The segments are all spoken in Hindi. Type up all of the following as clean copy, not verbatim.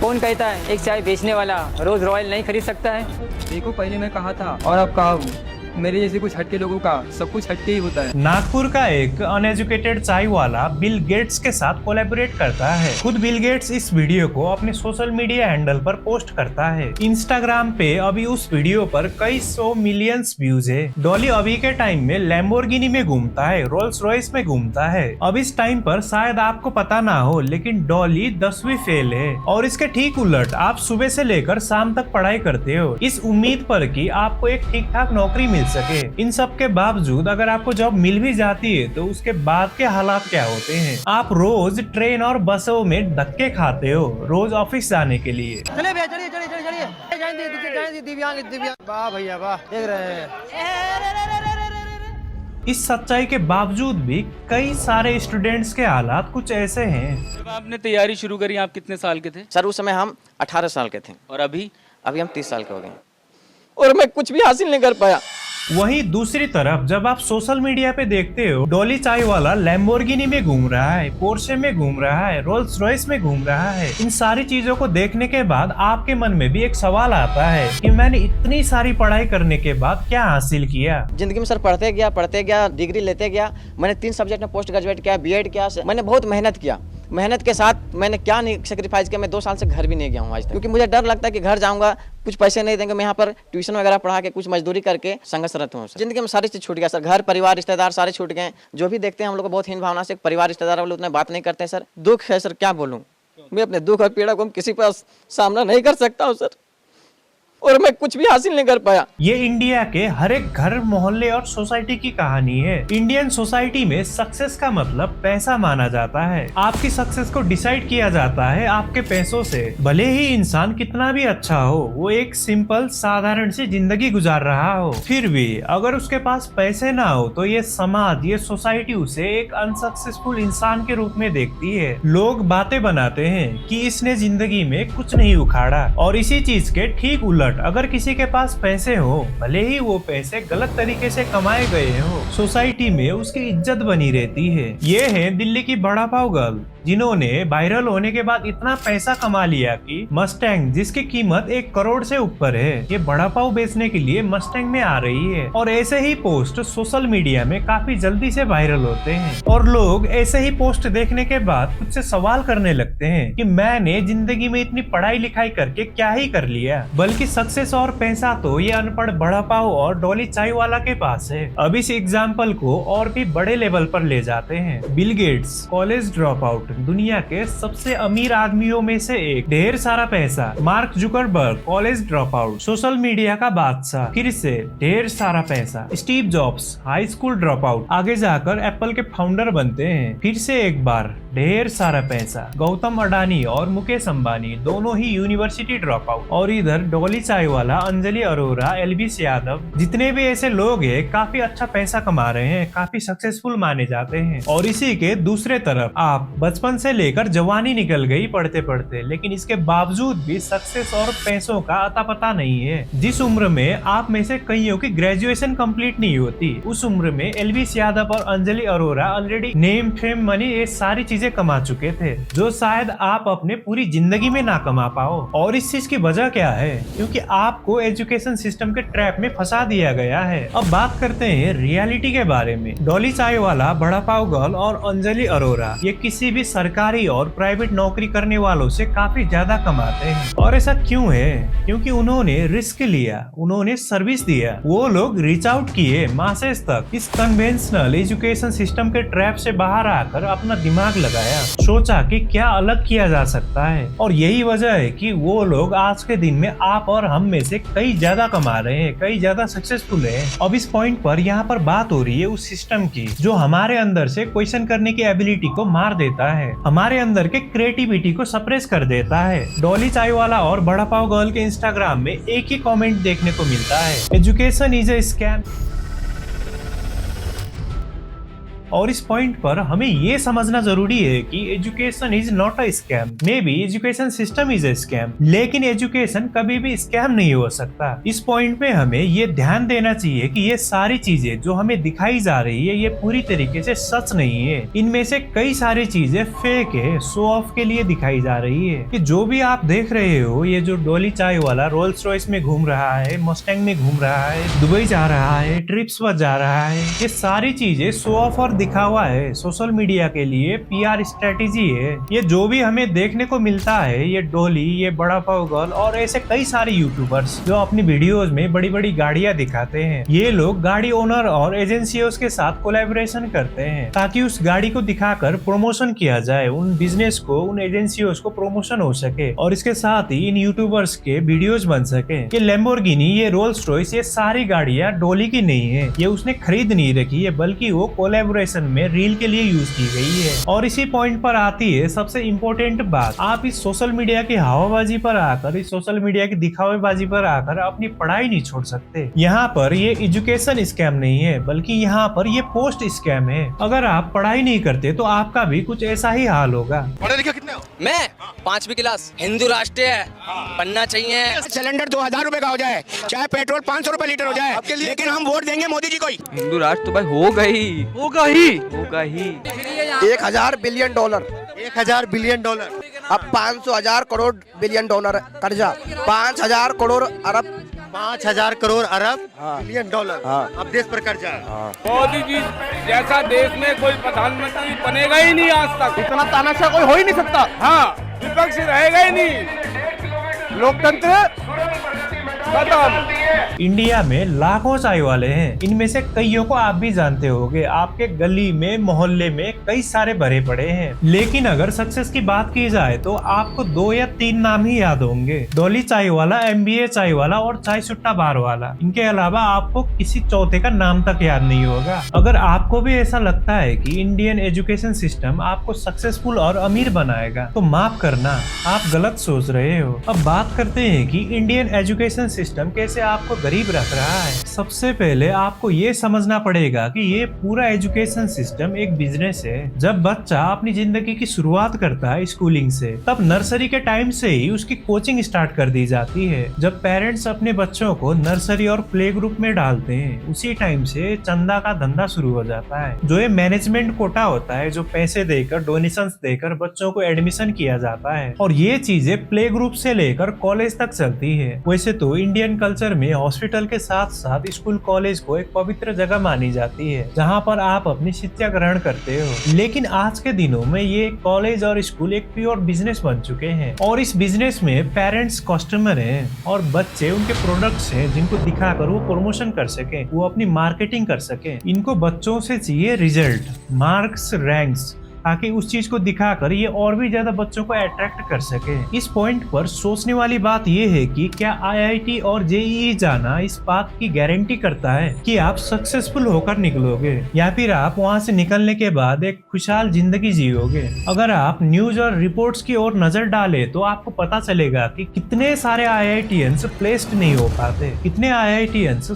कौन कहता है एक चाय बेचने वाला रोज रॉयल नहीं खरीद सकता है? देखो पहले मैं कहा था और अब कहा हूँ, मेरे जैसे कुछ हटके लोगों का सब कुछ हटके ही होता है। नागपुर का एक अनएजुकेटेड चाय वाला बिल गेट्स के साथ कोलैबोरेट करता है। खुद बिल गेट्स इस वीडियो को अपने सोशल मीडिया हैंडल पर पोस्ट करता है। इंस्टाग्राम पे अभी उस वीडियो पर कई 100 मिलियंस व्यूज है। डॉली अभी के टाइम में लैम्बोर्गिनी में घूमता है, रोल्स रॉयस में घूमता है। अब इस टाइम पर शायद आपको पता ना हो, लेकिन डॉली 10वीं फेल है और इसके ठीक उलट आप सुबह से लेकर शाम तक पढ़ाई करते हो, इस उम्मीद पर कि आपको एक ठीक ठाक नौकरी मिल सके। इन सब के बावजूद अगर आपको जॉब मिल भी जाती है तो उसके बाद के हालात क्या होते हैं? आप रोज ट्रेन और बसों में धक्के खाते हो रोज ऑफिस जाने के लिए। चलिए भैया, चलिए चलिए चलिए चलिए, दिव्यांग वाह भैया वाह, देख रहे हैं। इस सच्चाई के बावजूद भी कई सारे स्टूडेंट्स के हालात कुछ ऐसे हैं। जब आपने तैयारी शुरू करी आप कितने साल के थे? सर उस समय हम 18 साल के थे और अभी हम 30 साल के हो गए और मैं कुछ भी हासिल नहीं कर पाया। वहीं दूसरी तरफ जब आप सोशल मीडिया पे देखते हो डॉली चाय वाला लैम्बोर्गिनी में घूम रहा है, पोर्शे में घूम रहा है, रोल्स रॉयस में घूम रहा है, इन सारी चीजों को देखने के बाद आपके मन में भी एक सवाल आता है कि मैंने इतनी सारी पढ़ाई करने के बाद क्या हासिल किया। जिंदगी में सर पढ़ते गया, डिग्री लेते गया। मैंने 3 सब्जेक्ट में पोस्ट ग्रेजुएट किया, बीएड किया। मैंने बहुत मेहनत किया। मेहनत के साथ मैंने क्या नहीं सेक्रीफाइस किया। मैं 2 साल से घर भी नहीं गया हूँ आज तक, क्योंकि मुझे डर लगता है कि घर जाऊंगा कुछ पैसे नहीं देंगे। मैं यहाँ पर ट्यूशन वगैरह पढ़ा के कुछ मजदूरी करके संघर्षरत हूँ। जिंदगी में सारी चीज छूट गया सर, घर परिवार रिश्तेदार सारे छूट गए। जो भी देखते हैं हम लोग को बहुत हीन भावना से, परिवार रिश्तेदार वाले उतना बात नहीं करते हैं सर। दुख है सर, क्या बोलूँ। मैं अपने दुख और पीड़ा को किसी पर सामना नहीं कर सकता हूँ सर, और मैं कुछ भी हासिल नहीं कर पाया। ये इंडिया के हर एक घर, मोहल्ले और सोसाइटी की कहानी है। इंडियन सोसाइटी में सक्सेस का मतलब पैसा माना जाता है। आपकी सक्सेस को डिसाइड किया जाता है आपके पैसों से। भले ही इंसान कितना भी अच्छा हो, वो एक सिंपल साधारण सी जिंदगी गुजार रहा हो, फिर भी अगर उसके पास पैसे ना हो तो ये समाज, ये सोसाइटी उसे एक अनसक्सेसफुल इंसान के रूप में देखती है। लोग बातें बनाते हैं कि इसने जिंदगी में कुछ नहीं उखाड़ा, और इसी चीज के ठीक उलट अगर किसी के पास पैसे हो, भले ही वो पैसे गलत तरीके से कमाए गए हो, सोसाइटी में उसकी इज्जत बनी रहती है। ये है दिल्ली की बड़ा पाव गर्ल, जिन्होंने वायरल होने के बाद इतना पैसा कमा लिया कि मस्टैंग, जिसकी कीमत 1 करोड़ से ऊपर है, ये बड़ा पाव बेचने के लिए मस्टैंग में आ रही है। और ऐसे ही पोस्ट सोशल मीडिया में काफी जल्दी से वायरल होते हैं, और लोग ऐसे ही पोस्ट देखने के बाद खुद से सवाल करने लगते हैं कि मैंने जिंदगी में इतनी पढ़ाई लिखाई करके क्या ही कर लिया। बल्कि सक्सेस और पैसा तो ये अनपढ़ बड़ा पाव और डॉली चाय वाला के पास है। अब इस एग्जाम्पल को और भी बड़े लेवल पर ले जाते हैं। Bill Gates college drop out, दुनिया के सबसे अमीर आदमियों में से एक, ढेर सारा पैसा। Mark Zuckerberg college drop out, social media का बादशाह, फिर से ढेर सारा पैसा। Steve jobs high school drop out, आगे जाकर एप्पल के फाउंडर बनते हैं, फिर से एक बार ढेर सारा पैसा। गौतम अडानी और मुकेश अंबानी दोनों ही यूनिवर्सिटी ड्रॉप आउट। और इधर डॉली चाय वाला, अंजलि अरोरा, एलवीस यादव, जितने भी ऐसे लोग हैं काफी अच्छा पैसा कमा रहे हैं, काफी सक्सेसफुल माने जाते हैं। और इसी के दूसरे तरफ आप बचपन से लेकर जवानी निकल गई पढ़ते पढ़ते, लेकिन इसके बावजूद भी सक्सेस और पैसों का अता पता नहीं है। जिस उम्र में आप में से कईयों की ग्रेजुएशन कंप्लीट नहीं होती, उस उम्र में एलवीस यादव और Anjali Arora already name, fame, money, ये सारी चीजें कमा चुके थे, जो शायद आप अपने पूरी जिंदगी में ना कमा पाओ। और इस चीज की वजह क्या है? क्योंकि आपको एजुकेशन सिस्टम के ट्रैप में फंसा दिया गया है। अब बात करते हैं रियलिटी के बारे में। डॉली चाय वाला, बड़ा पाव गर्ल और अंजलि अरोरा ये किसी भी सरकारी और प्राइवेट नौकरी करने वालों से काफी ज्यादा कमाते हैं। और ऐसा क्यों है? क्योंकि उन्होंने रिस्क लिया, उन्होंने सर्विस दिया। वो लोग रीच आउट किए मासेस तक। इस कन्वेंशनल एजुकेशन सिस्टम के ट्रैप से बाहर आकर अपना दिमाग लगाया, सोचा कि क्या अलग किया जा सकता है। और यही वजह है कि वो लोग आज के दिन में आप और हम में से कई ज्यादा कमा रहे हैं, कई ज्यादा सक्सेसफुल है। अब इस पॉइंट पर यहाँ पर बात हो रही है उस सिस्टम की जो हमारे अंदर से क्वेश्चन करने की एबिलिटी को मार देता है, हमारे अंदर के क्रिएटिविटी को सप्रेस कर देता है। डॉली चाय वाला और बड़ा पाव गर्ल के इंस्टाग्राम में एक ही कमेंट देखने को मिलता है, एजुकेशन इज ए स्कैम। और इस पॉइंट पर हमें ये समझना जरूरी है कि education is not a scam. May be education system is a scam, लेकिन एजुकेशन कभी भी स्कैम नहीं हो सकता। इस पॉइंट पे हमें ये ध्यान देना चाहिए कि ये सारी चीजें जो हमें दिखाई जा रही है ये पूरी तरीके से सच नहीं है। इनमें से कई सारी चीजें फेक है, शो ऑफ के लिए दिखाई जा रही है। कि जो भी आप देख रहे हो, ये जो डॉली चाय वाला रोल्स रॉयस में घूम रहा है, मस्टैंग में घूम रहा है, दुबई जा रहा है, ट्रिप्स पर जा रहा है, ये सारी चीजें शो ऑफ और दिखावा है, सोशल मीडिया के लिए PR स्ट्रेटेजी है। ये जो भी हमें देखने को मिलता है, ये डॉली, ये बड़ा पाव गर्ल और ऐसे कई सारे यूट्यूबर्स जो अपनी वीडियोस में बड़ी बड़ी गाड़ियां दिखाते हैं, ये लोग गाड़ी ओनर और एजेंसियों के साथ कोलैबोरेशन करते हैं ताकि उस गाड़ी को दिखाकर प्रमोशन किया जाए, उन बिजनेस को, उन एजेंसियों को प्रमोशन हो सके और इसके साथ ही इन यूट्यूबर्स के वीडियोस बन सके। ये लैम्बोर्गिनी, ये रोल्स रॉयस, ये सारी गाड़ियां डॉली की नहीं है, ये उसने खरीद नहीं रखी है, बल्कि वो कोलैबोरेशन में रील के लिए यूज की गई है। और इसी पॉइंट पर आती है सबसे इम्पोर्टेंट बात, आप इस सोशल मीडिया की हवाबाजी पर आकर, इस सोशल मीडिया की दिखावेबाजी पर आकर अपनी पढ़ाई नहीं छोड़ सकते। यहाँ पर ये एजुकेशन स्कैम नहीं है, बल्कि यहाँ पर ये पोस्ट स्कैम है। अगर आप पढ़ाई नहीं करते तो आपका भी कुछ ऐसा ही हाल होगा। पढ़े लिखे कितने हो? मैं 5वीं क्लास, हिंदू राष्ट्रीय है, पढ़ना चाहिए। सिलेंडर 2000 रुपए का हो जाए, चाहे पेट्रोल 500 रुपए लीटर हो जाए, लेकिन हम वोट देंगे मोदी जी को ही। हिंदू राष्ट्र तो भाई होगा ही। 1000 बिलियन डॉलर, 1000 बिलियन डॉलर, अब 500,000 करोड़ बिलियन डॉलर कर्जा, 5000 करोड़ अरब, 5000 करोड़ अरब बिलियन डॉलर। अब देश पर कर्जा है। मोदी जी जैसा देश में कोई प्रधानमंत्री बनेगा ही नहीं आज तक। इतना तानाशाह कोई हो ही नहीं सकता। हाँ, विपक्ष रहेगा ही नहीं, लोकतंत्र खत्म। इंडिया में लाखों चाय वाले हैं, इनमें से कईयों को आप भी जानते होंगे, आपके गली में, मोहल्ले में कई सारे भरे पड़े हैं। लेकिन अगर सक्सेस की बात की जाए तो आपको 2 या 3 नाम ही याद होंगे, डॉली चाय वाला, MBA चाय वाला और चाय सुट्टा बार वाला। इनके अलावा आपको किसी चौथे का नाम तक याद नहीं होगा। अगर आपको भी ऐसा लगता है कि इंडियन एजुकेशन सिस्टम आपको सक्सेसफुल और अमीर बनाएगा तो माफ करना, आप गलत सोच रहे हो। अब बात करते हैं कि इंडियन एजुकेशन सिस्टम कैसे आपको गरीब रख रहा है। सबसे पहले आपको ये समझना पड़ेगा कि ये पूरा एजुकेशन सिस्टम एक बिजनेस है। जब बच्चा अपनी जिंदगी की शुरुआत करता है स्कूलिंग से, तब नर्सरी के टाइम से ही उसकी कोचिंग स्टार्ट कर दी जाती है। जब पेरेंट्स अपने बच्चों को नर्सरी और प्ले ग्रुप में डालते हैं, उसी टाइम से चंदा का धंधा शुरू हो जाता है। जो ये मैनेजमेंट कोटा होता है, जो पैसे देकर, डोनेशंस देकर बच्चों को एडमिशन किया जाता है, और ये चीजें प्ले ग्रुप से लेकर कॉलेज तक चलती है। वैसे तो इंडियन कल्चर में हॉस्पिटल के साथ साथ स्कूल कॉलेज को एक पवित्र जगह मानी जाती है, जहाँ पर आप अपनी शिक्षा ग्रहण करते हो। लेकिन आज के दिनों में ये कॉलेज और स्कूल एक प्योर बिजनेस बन चुके हैं, और इस बिजनेस में पेरेंट्स कस्टमर हैं और बच्चे उनके प्रोडक्ट्स हैं, जिनको दिखाकर वो प्रमोशन कर सके, वो अपनी मार्केटिंग कर सके। इनको बच्चों से चाहिए रिजल्ट, मार्क्स, रैंक्स, ताकि उस चीज को दिखाकर ये और भी ज्यादा बच्चों को अट्रैक्ट कर सके। इस पॉइंट पर सोचने वाली बात ये है कि क्या IIT और JEE जाना इस बात की गारंटी करता है कि आप सक्सेसफुल होकर निकलोगे, या फिर आप वहाँ से निकलने के बाद एक खुशहाल जिंदगी जियोगे। अगर आप न्यूज और रिपोर्ट्स की ओर नजर डाले तो आपको पता चलेगा कि कितने सारे IITians प्लेस्ड नहीं हो पाते, कितने IITians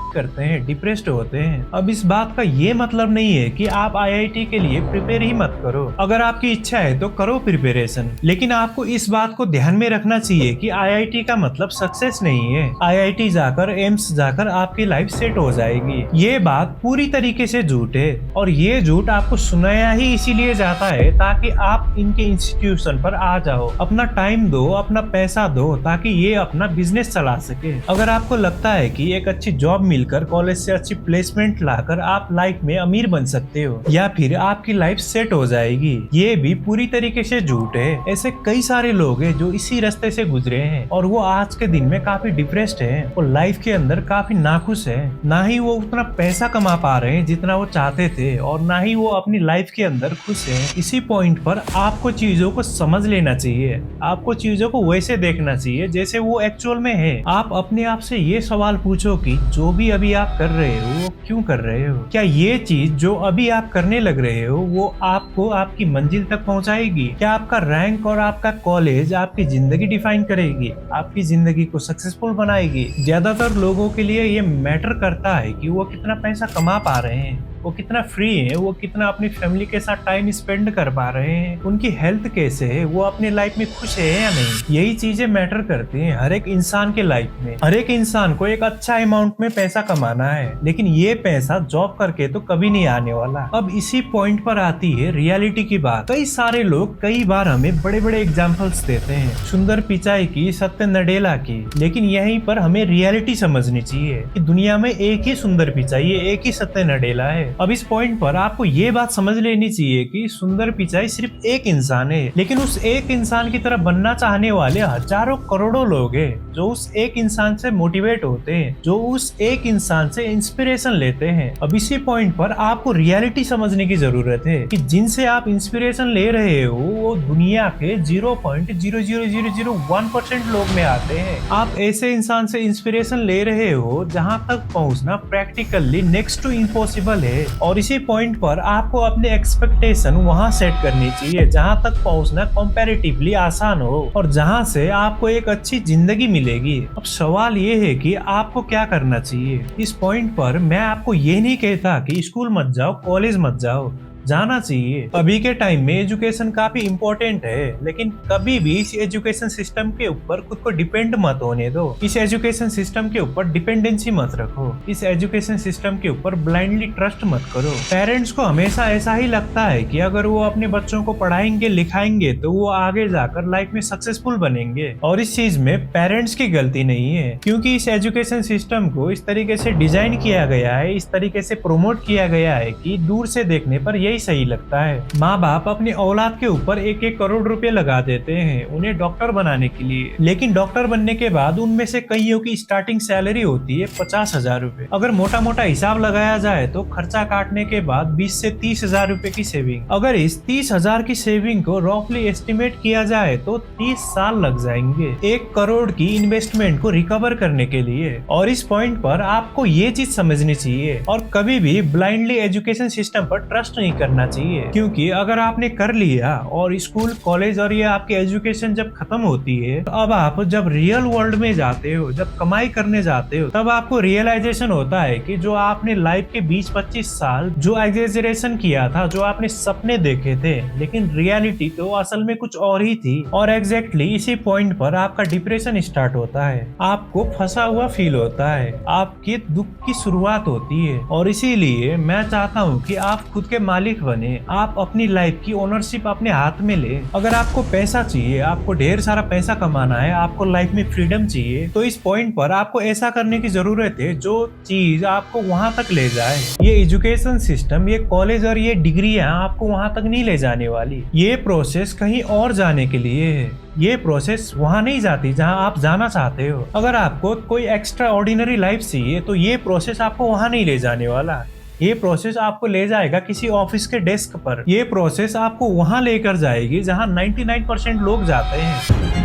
करते हैं, डिप्रेस्ड होते हैं। अब इस बात का ये मतलब नहीं है कि आप IIT के लिए प्रिपेयर ही मत करो। अगर आपकी इच्छा है तो करो प्रिपरेशन, लेकिन आपको इस बात को ध्यान में रखना चाहिए कि IIT का मतलब सक्सेस नहीं है। IIT जाकर, एम्स जाकर आपकी लाइफ सेट हो जाएगी, ये बात पूरी तरीके से झूठ है। और ये झूठ आपको सुनाया ही इसीलिए जाता है ताकि आप इनके इंस्टीट्यूशन पर आ जाओ, अपना टाइम दो, अपना पैसा दो, ताकि ये अपना बिजनेस चला सके। अगर आपको लगता है कि एक अच्छी जॉब मिलकर, कॉलेज से अच्छी प्लेसमेंट लाकर आप लाइफ में अमीर बन सकते हो, या फिर आपकी लाइफ सेट हो जाएगी, ये भी पूरी तरीके से झूठ है। ऐसे कई सारे लोग हैं जो इसी रास्ते से गुजरे हैं और वो आज के दिन में काफी डिप्रेस्ड हैं और लाइफ के अंदर काफी नाखुश हैं। ना ही वो उतना पैसा कमा पा रहे हैं जितना वो चाहते थे, और ना ही वो अपनी लाइफ के अंदर खुश हैं। इसी पॉइंट पर आपको चीजों को समझ लेना चाहिए, आपको चीजों को वैसे देखना चाहिए जैसे वो एक्चुअल में है। आप अपने आप से ये सवाल पूछो कि जो भी अभी आप कर रहे हो वो क्यों कर रहे हो? क्या ये चीज जो अभी आप करने लग रहे हो वो आपको आपकी मंजिल तक पहुंचाएगी? क्या आपका रैंक और आपका कॉलेज आपकी जिंदगी डिफाइन करेगी, आपकी जिंदगी को सक्सेसफुल बनाएगी? ज्यादातर लोगों के लिए ये मैटर करता है कि वो कितना पैसा कमा पा रहे हैं, वो कितना फ्री है, वो कितना अपनी फैमिली के साथ टाइम स्पेंड कर पा रहे हैं, उनकी हेल्थ कैसे है, वो अपने लाइफ में खुश है या नहीं। यही चीजें मैटर करती हैं हर एक इंसान के लाइफ में। हर एक इंसान को एक अच्छा अमाउंट में पैसा कमाना है, लेकिन ये पैसा जॉब करके तो कभी नहीं आने वाला। अब इसी पॉइंट पर आती है रियलिटी की बात। कई सारे लोग कई बार हमें बड़े बड़े एग्जाम्पल्स देते हैं, सुंदर पिचाई की, सत्य नडेला की, लेकिन यहीं पर हमें रियलिटी समझनी चाहिए कि दुनिया में एक ही सुंदर पिचाई है, एक ही सत्य नडेला है। अब इस पॉइंट पर आपको ये बात समझ लेनी चाहिए कि सुंदर पिचाई सिर्फ एक इंसान है, लेकिन उस एक इंसान की तरह बनना चाहने वाले हजारों करोड़ों लोग हैं जो उस एक इंसान से मोटिवेट होते हैं, जो उस एक इंसान से इंस्पिरेशन लेते हैं। अब इसी पॉइंट पर आपको रियलिटी समझने की जरूरत है कि जिनसे आप इंस्पिरेशन ले रहे हो वो दुनिया के 0.00001% लोग में आते हैं। आप ऐसे इंसान से इंस्पिरेशन ले रहे हो जहां तक पहुंचना प्रैक्टिकली नेक्स्ट टू इम्पॉसिबल है, और इसी पॉइंट पर आपको अपने एक्सपेक्टेशन वहां सेट करनी चाहिए जहां तक पहुंचना कंपैरेटिवली आसान हो और जहां से आपको एक अच्छी जिंदगी मिलेगी। अब सवाल ये है कि आपको क्या करना चाहिए। इस पॉइंट पर मैं आपको ये नहीं कहता कि स्कूल मत जाओ, कॉलेज मत जाओ, जाना चाहिए। अभी के टाइम में एजुकेशन काफी इम्पोर्टेंट है, लेकिन कभी भी इस एजुकेशन सिस्टम के ऊपर खुद को डिपेंड मत होने दो। इस एजुकेशन सिस्टम के ऊपर डिपेंडेंसी मत रखो। इस एजुकेशन सिस्टम के ऊपर ब्लाइंडली ट्रस्ट मत करो। पेरेंट्स को हमेशा ऐसा ही लगता है कि अगर वो अपने बच्चों को पढ़ाएंगे लिखाएंगे तो वो आगे जाकर लाइफ में सक्सेसफुल बनेंगे, और इस चीज में पेरेंट्स की गलती नहीं है, क्योंकि इस एजुकेशन सिस्टम को इस तरीके से डिजाइन किया गया है, इस तरीके से प्रमोट किया गया है कि दूर से देखने पर यही सही लगता है। माँ बाप अपनी औलाद के ऊपर 1-1 करोड़ रुपए लगा देते हैं उन्हें डॉक्टर बनाने के लिए, लेकिन डॉक्टर बनने के बाद उनमें से कईयों की स्टार्टिंग सैलरी होती है 50,000 रुपए। अगर मोटा मोटा हिसाब लगाया जाए तो खर्चा काटने के बाद 20 से 30,000 रुपए की सेविंग। अगर इस 30,000 की सेविंग को रफली एस्टिमेट किया जाए तो 30 साल लग जाएंगे 1 करोड़ की इन्वेस्टमेंट को रिकवर करने के लिए। और इस पॉइंट पर आपको ये चीज समझनी चाहिए और कभी भी ब्लाइंडली एजुकेशन सिस्टम पर ट्रस्ट नहीं करना चाहिए, क्योंकि अगर आपने कर लिया और स्कूल कॉलेज और ये आपकी एजुकेशन जब खत्म होती है, तो अब आप जब रियल वर्ल्ड में जाते हो, जब कमाई करने जाते हो, तब आपको रियलाइजेशन होता है कि जो आपने लाइफ के 20-25 साल जो एग्जेजरेशन किया था, जो आपने सपने देखे थे, लेकिन रियलिटी तो असल में कुछ और ही थी। और एग्जैक्टली इसी पॉइंट पर आपका डिप्रेशन स्टार्ट होता है, आपको फंसा हुआ फील होता है, आपके दुख की शुरुआत होती है। और इसीलिए मैं चाहता हूँ कि आप खुद के मालिक बने, आप अपनी लाइफ की ओनरशिप अपने हाथ में ले। अगर आपको पैसा चाहिए, आपको ढेर सारा पैसा कमाना है, आपको लाइफ में फ्रीडम चाहिए, तो इस पॉइंट पर आपको ऐसा करने की जरूरत है जो चीज आपको वहां तक ले जाए। ये एजुकेशन सिस्टम, ये कॉलेज और ये डिग्रियां आपको वहां तक नहीं ले जाने वाली। ये प्रोसेस कहीं और जाने के लिए है। ये प्रोसेस वहां नहीं जाती जहां आप जाना चाहते हो। अगर आपको कोई एक्स्ट्रा ऑर्डिनरी लाइफ चाहिए तो ये प्रोसेस आपको वहां नहीं ले जाने वाला। ये प्रोसेस आपको ले जाएगा किसी ऑफिस के डेस्क पर। ये प्रोसेस आपको वहां लेकर जाएगी जहां 99% लोग जाते हैं।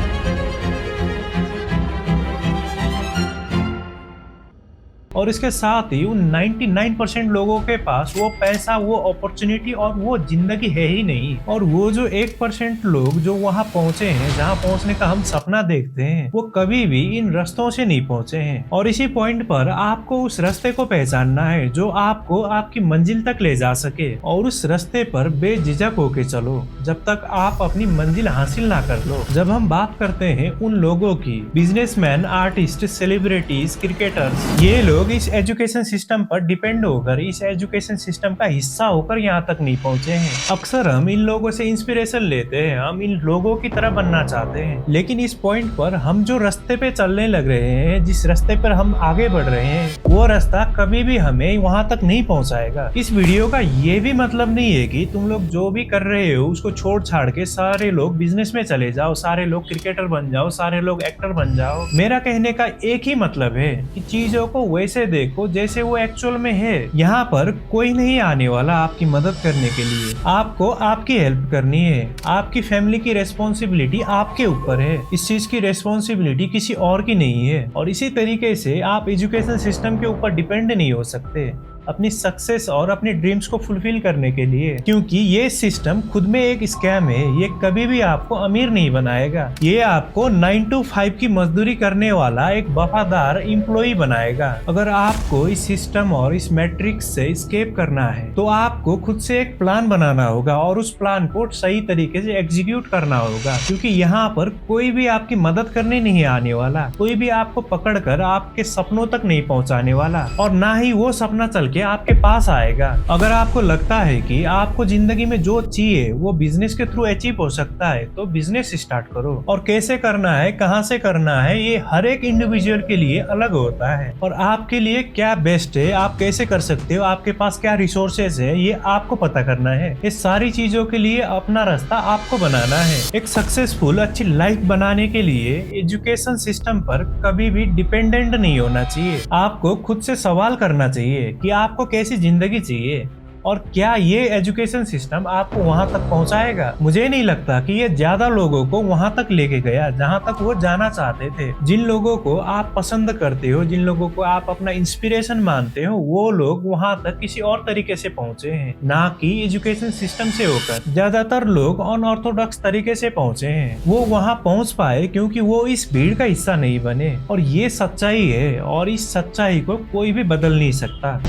और इसके साथ ही उन 99% लोगों के पास वो पैसा, वो अपॉर्चुनिटी और वो जिंदगी है ही नहीं। और वो जो 1% लोग जो वहां पहुंचे हैं, जहां पहुंचने का हम सपना देखते हैं, वो कभी भी इन रास्तों से नहीं पहुंचे हैं। और इसी पॉइंट पर आपको उस रास्ते को पहचानना है जो आपको आपकी मंजिल तक ले जा सके, और उस रास्ते पर बेझिझक होके चलो जब तक आप अपनी मंजिल हासिल ना कर लो। जब हम बात करते हैं उन लोगों की, बिजनेसमैन, आर्टिस्ट, सेलिब्रिटीज, क्रिकेटर्स, ये लोग इस एजुकेशन सिस्टम पर डिपेंड होकर, इस एजुकेशन सिस्टम का हिस्सा होकर यहाँ तक नहीं पहुँचे हैं। अक्सर हम इन लोगों से इंस्पिरेशन लेते हैं, हम इन लोगों की तरह बनना चाहते हैं, लेकिन इस पॉइंट पर हम जो रास्ते पे चलने लग रहे हैं, जिस रास्ते पर हम आगे बढ़ रहे हैं, वो रास्ता कभी भी हमें वहाँ तक नहीं पहुँचाएगा। इस वीडियो का ये भी मतलब नहीं है कि तुम लोग जो भी कर रहे हो उसको छोड़ छाड़ के सारे लोग बिजनेस में चले जाओ, सारे लोग क्रिकेटर बन जाओ, सारे लोग एक्टर बन जाओ। मेरा कहने का एक ही मतलब है कि चीजों को वैसे देखो जैसे वो एक्चुअल में है। यहाँ पर कोई नहीं आने वाला आपकी मदद करने के लिए, आपको आपकी हेल्प करनी है। आपकी फैमिली की रेस्पॉन्सिबिलिटी आपके ऊपर है, इस चीज की रेस्पॉन्सिबिलिटी किसी और की नहीं है। और इसी तरीके से आप एजुकेशन सिस्टम के ऊपर डिपेंड नहीं हो सकते। अपनी सक्सेस और अपने ड्रीम्स को फुलफिल करने के लिए, क्योंकि ये सिस्टम खुद में एक स्कैम है। ये कभी भी आपको अमीर नहीं बनाएगा, ये आपको 9 to 5 की मजदूरी करने वाला एक वफादार एम्प्लॉय बनाएगा। अगर आपको इस सिस्टम और इस मैट्रिक्स से एस्केप करना है तो आपको खुद से एक प्लान बनाना होगा और उस प्लान को सही तरीके से एग्जीक्यूट करना होगा, क्योंकि यहाँ पर कोई भी आपकी मदद करने नहीं आने वाला, कोई भी आपको पकड़कर आपके सपनों तक नहीं पहुँचाने वाला, और ना ही वो सपना चल के आपके पास आएगा। अगर आपको लगता है कि आपको जिंदगी में जो चाहिए वो बिजनेस के थ्रू अचीव हो सकता है तो बिजनेस स्टार्ट करो। और कैसे करना है, कहाँ से करना है, ये हर एक इंडिविजुअल के लिए अलग होता है, और आपके लिए क्या बेस्ट है, आप कैसे कर सकते हो, आपके पास क्या रिसोर्सेज है, ये आपको पता करना है। ये सारी चीजों के लिए अपना रास्ता आपको बनाना है। एक सक्सेसफुल अच्छी लाइफ बनाने के लिए एजुकेशन सिस्टम पर कभी भी डिपेंडेंट नहीं होना चाहिए। आपको खुद से सवाल करना चाहिए कि आपको कैसी जिंदगी चाहिए और क्या ये एजुकेशन सिस्टम आपको वहां तक पहुंचाएगा। मुझे नहीं लगता कि ये ज्यादा लोगों को वहां तक लेके गया जहां तक वो जाना चाहते थे। जिन लोगों को आप पसंद करते हो, जिन लोगों को आप अपना इंस्पिरेशन मानते हो, वो लोग वहां तक किसी और तरीके से पहुंचे हैं, ना कि एजुकेशन सिस्टम से होकर। ज्यादातर लोग अनऑर्थोडॉक्स तरीके से पहुंचे हैं। वो वहां पहुंच पाए क्योंकि वो इस भीड़ का हिस्सा नहीं बने, और ये सच्चाई है और इस सच्चाई को कोई भी बदल नहीं सकता।